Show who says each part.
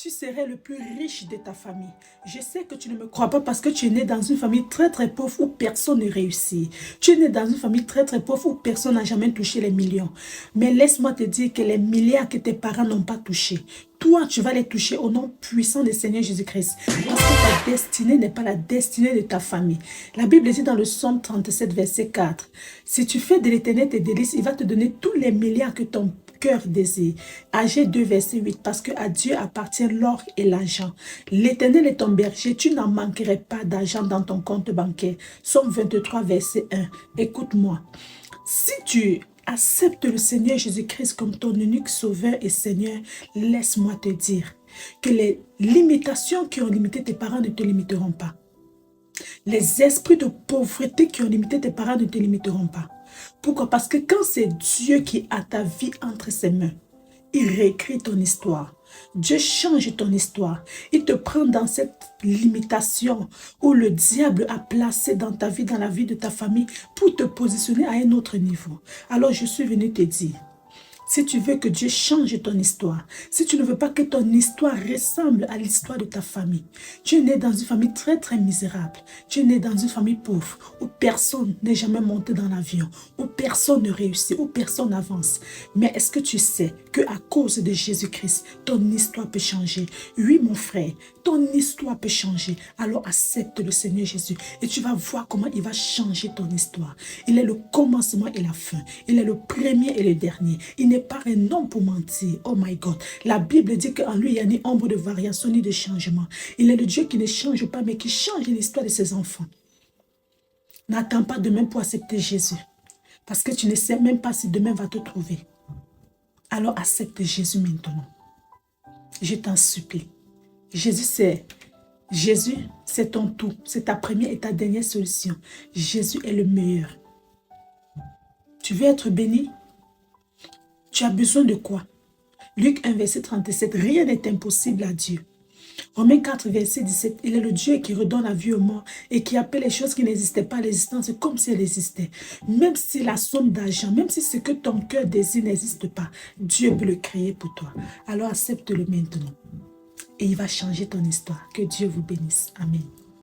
Speaker 1: tu serais le plus riche de ta famille. Je sais que tu ne me crois pas parce que tu es né dans une famille très très pauvre où personne ne réussit. Tu es né dans une famille très très pauvre où personne n'a jamais touché les millions. Mais laisse-moi te dire que les milliards que tes parents n'ont pas touchés, toi, tu vas les toucher au nom puissant du Seigneur Jésus-Christ. Parce que ta destinée n'est pas la destinée de ta famille. La Bible dit dans le Psaume 37, verset 4, « Si tu fais de l'Éternel tes délices, il va te donner tous les milliards que ton cœur désire. » Agé 2, verset 8, « Parce que à Dieu appartient l'or et l'argent. L'Éternel est ton berger, tu n'en manquerais pas d'argent dans ton compte bancaire. » Psaume 23, verset 1. Écoute-moi. Si tu accepte le Seigneur Jésus-Christ comme ton unique sauveur et Seigneur, laisse-moi te dire que les limitations qui ont limité tes parents ne te limiteront pas. Les esprits de pauvreté qui ont limité tes parents ne te limiteront pas. Pourquoi? Parce que quand c'est Dieu qui a ta vie entre ses mains, il réécrit ton histoire. Dieu change ton histoire. Il te prend dans cette limitation où le diable a placé dans ta vie, dans la vie de ta famille, pour te positionner à un autre niveau. Alors je suis venu te dire, si tu veux que Dieu change ton histoire, si tu ne veux pas que ton histoire ressemble à l'histoire de ta famille, tu es né dans une famille très très misérable, tu es né dans une famille pauvre, où personne n'est jamais monté dans l'avion, où personne ne réussit, où personne n'avance. Mais est-ce que tu sais qu'à cause de Jésus-Christ, ton histoire peut changer? Oui mon frère, ton histoire peut changer. Alors accepte le Seigneur Jésus et tu vas voir comment il va changer ton histoire. Il est le commencement et la fin. Il est le premier et le dernier. Il n'est pas un homme pour mentir. Oh my God. La Bible dit qu'en lui, il n'y a ni ombre de variation ni de changement. Il est le Dieu qui ne change pas, mais qui change l'histoire de ses enfants. N'attends pas demain pour accepter Jésus. Parce que tu ne sais même pas si demain va te trouver. Alors accepte Jésus maintenant. Je t'en supplie. Jésus, c'est ton tout. C'est ta première et ta dernière solution. Jésus est le meilleur. Tu veux être béni? Tu as besoin de quoi? Luc 1, verset 37. Rien n'est impossible à Dieu. Romains 4, verset 17. Il est le Dieu qui redonne la vie aux morts et qui appelle les choses qui n'existaient pas à l'existence comme si elles existaient. Même si la somme d'argent, même si ce que ton cœur désire n'existe pas, Dieu peut le créer pour toi. Alors accepte-le maintenant. Et il va changer ton histoire. Que Dieu vous bénisse. Amen.